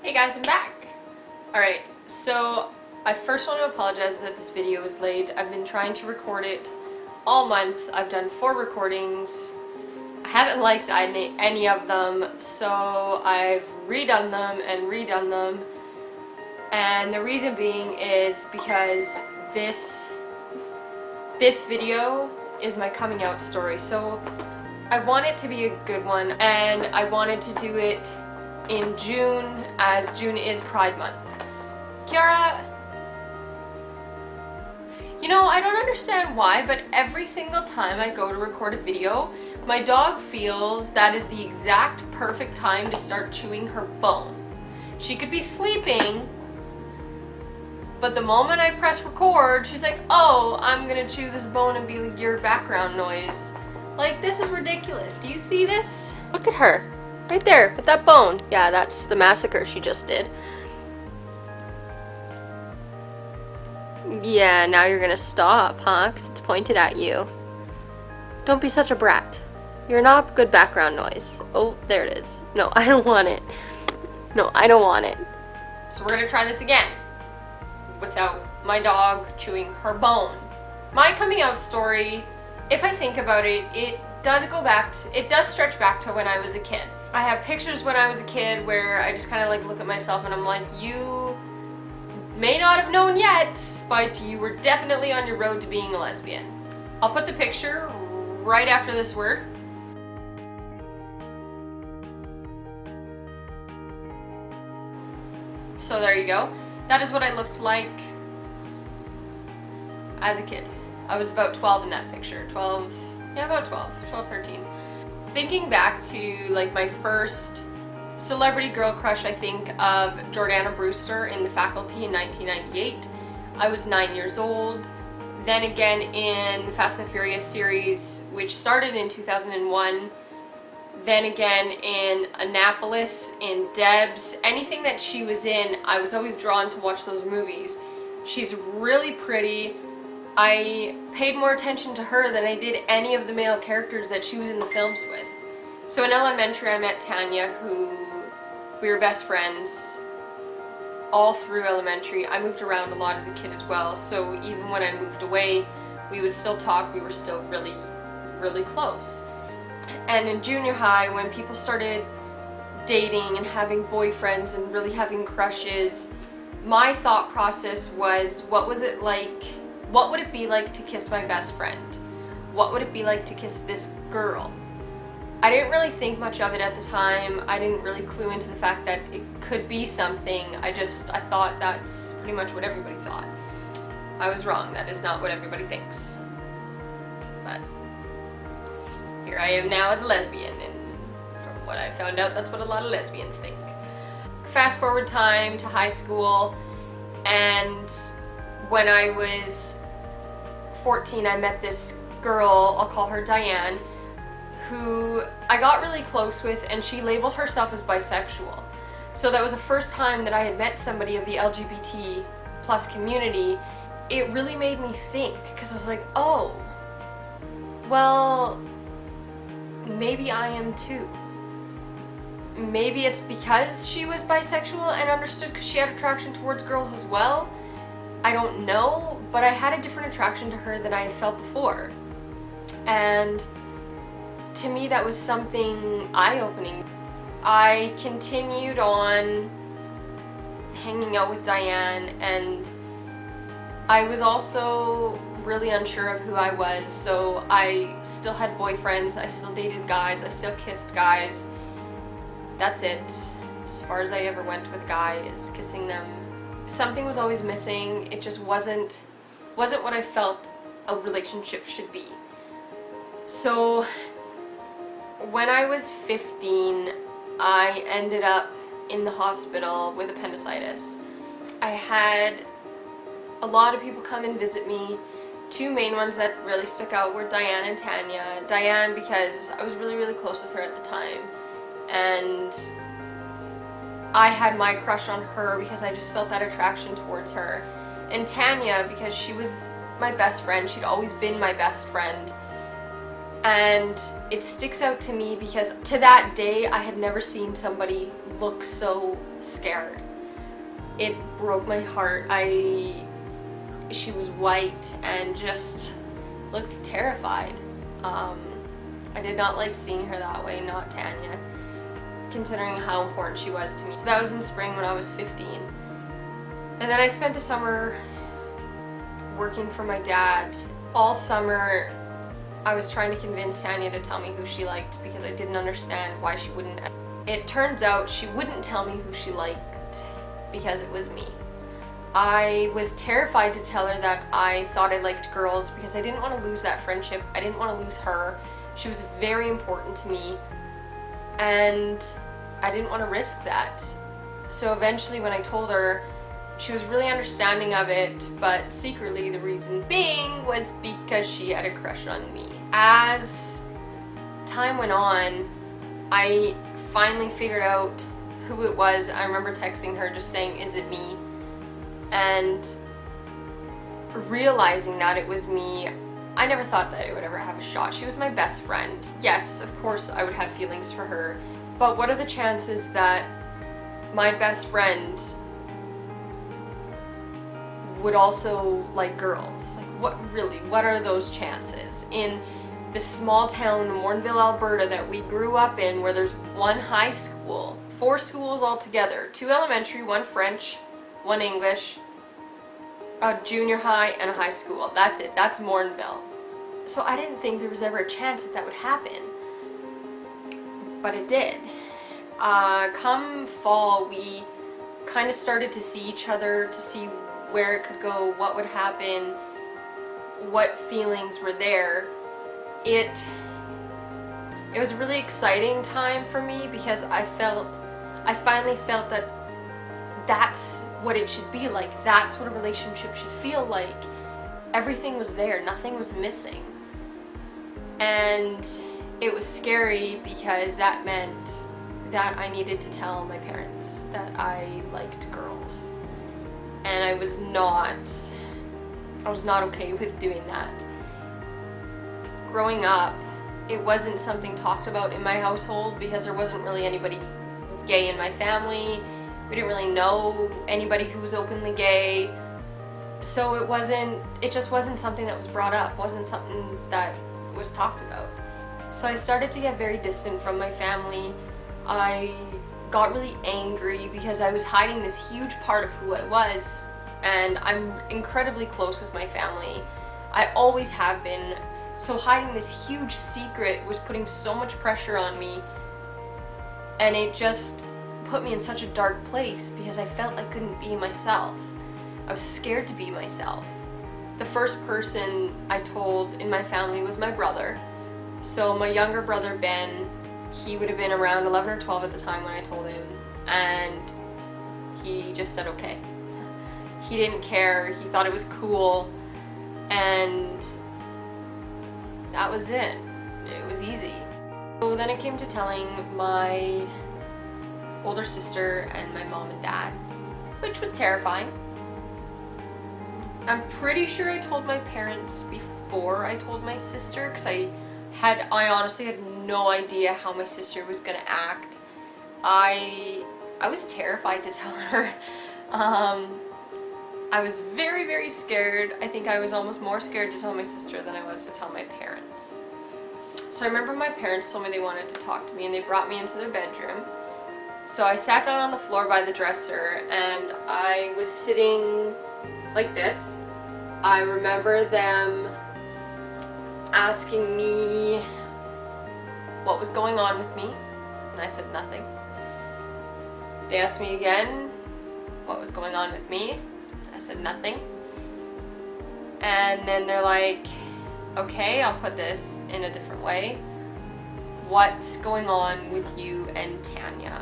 Hey guys, I'm back! Alright, so I first want to apologize that this video is late. I've been trying to record it all month. I've done 4 recordings. I haven't liked any of them, so I've redone them and redone them. And the reason being is because this video is my coming out story. So I want it to be a good one, and I wanted to do it in June, as June is Pride Month. Kiara, you know, I don't understand why, but every single time I go to record a video, my dog feels that is the exact perfect time to start chewing her bone. She could be sleeping, but the moment I press record, she's like, oh, I'm gonna chew this bone and be your background noise. Like, this is ridiculous. Do you see this? Look at her. Right there, with that bone. Yeah, that's the massacre she just did. Yeah, now you're gonna stop, huh? 'Cause it's pointed at you. Don't be such a brat. You're not good background noise. Oh, there it is. No, I don't want it. No, I don't want it. So we're gonna try this again. Without my dog chewing her bone. My coming out story, if I think about it, it does stretch back to when I was a kid. I have pictures when I was a kid where I just kind of like look at myself and I'm like, you may not have known yet, but you were definitely on your road to being a lesbian. I'll put the picture right after this word. So there you go. That is what I looked like as a kid. I was about 12 in that picture. 12, 13. Thinking back to like my first celebrity girl crush, I think of Jordana Brewster in The Faculty in 1998. I was 9 years old. Then again in the Fast and Furious series, which started in 2001. Then again in Annapolis, in Debs, anything that she was in, I was always drawn to watch those movies. She's really pretty. I paid more attention to her than I did any of the male characters that she was in the films with. So in elementary I met Tanya, who we were best friends all through elementary. I moved around a lot as a kid as well, so even when I moved away, we would still talk. We were still really, really close. And in junior high, when people started dating and having boyfriends and really having crushes, my thought process was, what was it like? What would it be like to kiss my best friend? What would it be like to kiss this girl? I didn't really think much of it at the time. I didn't really clue into the fact that it could be something. I thought that's pretty much what everybody thought. I was wrong. That is not what everybody thinks. But here I am now as a lesbian, and from what I found out, that's what a lot of lesbians think. Fast forward time to high school, and when I was 14, I met this girl, I'll call her Diane, who I got really close with, and she labeled herself as bisexual. So that was the first time that I had met somebody of the LGBT plus community. It really made me think, because I was like, oh, well, maybe I am too. Maybe it's because she was bisexual and understood because she had attraction towards girls as well. I don't know, but I had a different attraction to her than I had felt before. And to me, that was something eye-opening. I continued on hanging out with Diane, and I was also really unsure of who I was, so I still had boyfriends, I still dated guys, I still kissed guys. That's it. As far as I ever went with guys, kissing them. Something was always missing. It just wasn't what I felt a relationship should be. So when I was 15, I ended up in the hospital with appendicitis. I had a lot of people come and visit me. 2 main ones that really stuck out were Diane and Tanya. Diane because I was really, really close with her at the time, and I had my crush on her because I just felt that attraction towards her. And Tanya because she was my best friend. She'd always been my best friend. And it sticks out to me because to that day I had never seen somebody look so scared. It broke my heart. She was white and just looked terrified. I did not like seeing her that way, not Tanya, considering how important she was to me. So that was in spring when I was 15. And then I spent the summer working for my dad. All summer I was trying to convince Tanya to tell me who she liked because I didn't understand why she wouldn't. It turns out she wouldn't tell me who she liked because it was me. I was terrified to tell her that I thought I liked girls because I didn't want to lose that friendship. I didn't want to lose her. She was very important to me and I didn't want to risk that. So eventually when I told her, she was really understanding of it, but secretly the reason being was because she had a crush on me. As time went on, I finally figured out who it was. I remember texting her just saying, "Is it me?" And realizing that it was me, I never thought that I would ever have a shot. She was my best friend. Yes, of course I would have feelings for her, but what are the chances that my best friend would also like girls? Like, what are those chances? In the small town Mornville, Alberta that we grew up in, where there's one high school, 4 schools altogether, 2 elementary, 1 French, 1 English, a junior high, and a high school. That's it. That's Mornville. So I didn't think there was ever a chance that would happen. But it did. Come fall, we kind of started to see each other, to see where it could go, what would happen, what feelings were there. It was a really exciting time for me because I finally felt that that's what it should be like. That's what a relationship should feel like. Everything was there, nothing was missing. And it was scary because that meant that I needed to tell my parents that I liked girls. And I was not okay with doing that. Growing up, it wasn't something talked about in my household because there wasn't really anybody gay in my family. We didn't really know anybody who was openly gay. So it just wasn't something that was brought up, wasn't something that was talked about. So I started to get very distant from my family. I got really angry because I was hiding this huge part of who I was, and I'm incredibly close with my family. I always have been. So hiding this huge secret was putting so much pressure on me, and it just put me in such a dark place because I felt I couldn't be myself. I was scared to be myself. The first person I told in my family was my brother. So my younger brother Ben, he would have been around 11 or 12 at the time when I told him, and he just said okay. He didn't care, he thought it was cool, and that was it. It was easy. So then it came to telling my older sister and my mom and dad, which was terrifying. I'm pretty sure I told my parents before I told my sister, because I honestly had no idea how my sister was gonna act. I was terrified to tell her. I was very, very scared. I think I was almost more scared to tell my sister than I was to tell my parents. So I remember my parents told me they wanted to talk to me, and they brought me into their bedroom. So I sat down on the floor by the dresser, and I was sitting like this. I remember them asking me what was going on with me, and I said nothing. They asked me again what was going on with me. I said nothing. And then they're like, okay, I'll put this in a different way. What's going on with you and Tanya?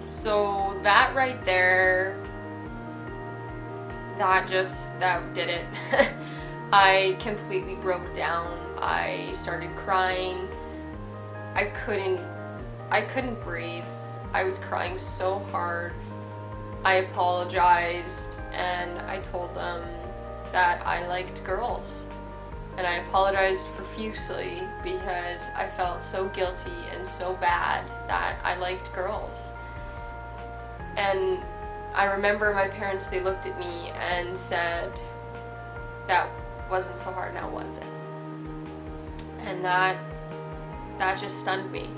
So that right there, that did it. I completely broke down. I started crying. I couldn't breathe. I was crying so hard. I apologized, and I told them that I liked girls. And I apologized profusely because I felt so guilty and so bad that I liked girls. And I remember my parents, they looked at me and said, that wasn't so hard now, was it? And that just stunned me.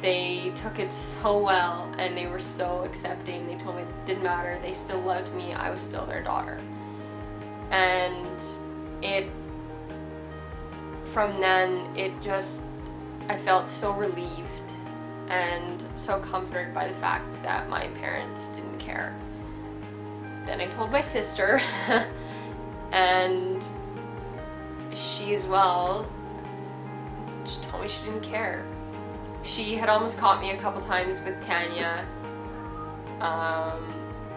They took it so well and they were so accepting. They told me it didn't matter, they still loved me, I was still their daughter. And from then, I felt so relieved and so comforted by the fact that my parents didn't care. Then I told my sister, and she as well, she told me she didn't care. She had almost caught me a couple times with Tanya.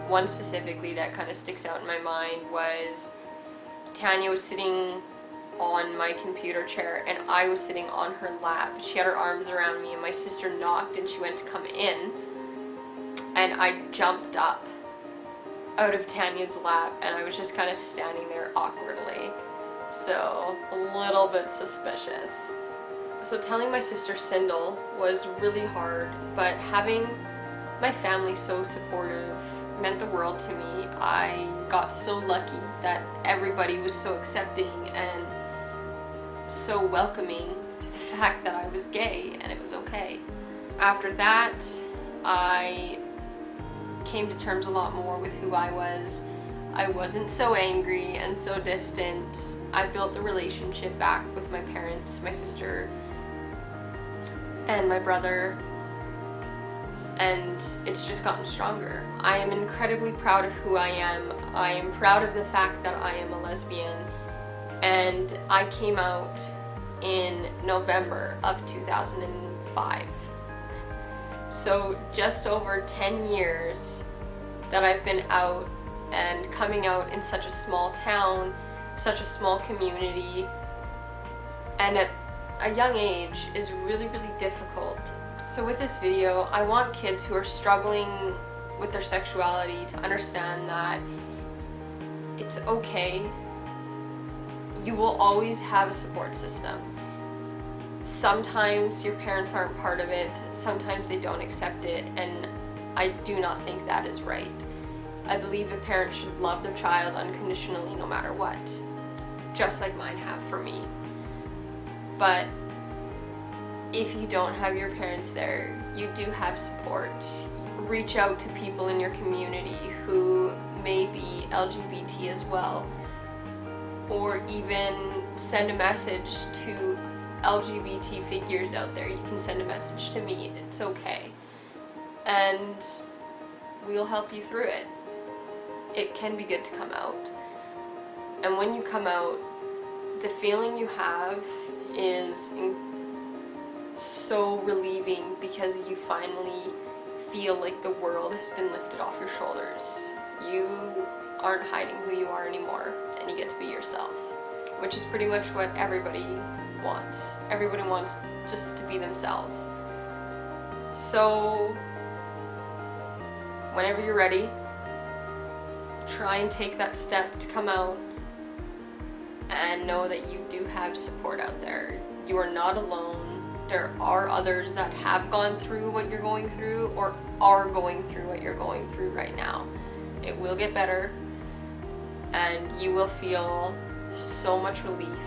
One specifically that kind of sticks out in my mind was Tanya was sitting on my computer chair and I was sitting on her lap. She had her arms around me and my sister knocked and she went to come in, and I jumped up out of Tanya's lap and I was just kind of standing there awkwardly. So a little bit suspicious. So telling my sister Sindel was really hard, but having my family so supportive meant the world to me. I got so lucky that everybody was so accepting and so welcoming to the fact that I was gay and it was okay. After that, I came to terms a lot more with who I was. I wasn't so angry and so distant. I built the relationship back with my parents, my sister, and my brother, and it's just gotten stronger. I am incredibly proud of who I am. I am proud of the fact that I am a lesbian, and I came out in November of 2005. So just over 10 years that I've been out, and coming out in such a small town, such a small community, and at a young age is really, really difficult. So with this video, I want kids who are struggling with their sexuality to understand that it's okay. You will always have a support system. Sometimes your parents aren't part of it, sometimes they don't accept it, and I do not think that is right. I believe a parent should love their child unconditionally no matter what, just like mine have for me. But if you don't have your parents there, you do have support. Reach out to people in your community who may be LGBT as well, or even send a message to LGBT figures out there. You can send a message to me, it's okay. And we'll help you through it. It can be good to come out. And when you come out, the feeling you have is so relieving because you finally feel like the world has been lifted off your shoulders. You aren't hiding who you are anymore, and you get to be yourself, which is pretty much what everybody wants. Everybody wants just to be themselves. So whenever you're ready, try and take that step to come out and know that you do have support out there. You are not alone. There are others that have gone through what you're going through or are going through what you're going through right now. It will get better, and you will feel so much relief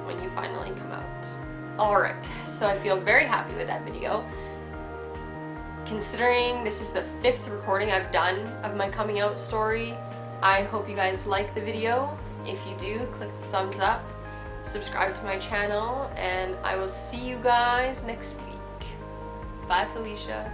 when you finally come out. Alright, so I feel very happy with that video. Considering this is the 5th recording I've done of my coming out story, I hope you guys like the video. If you do, click the thumbs up, subscribe to my channel, and I will see you guys next week. Bye, Felicia.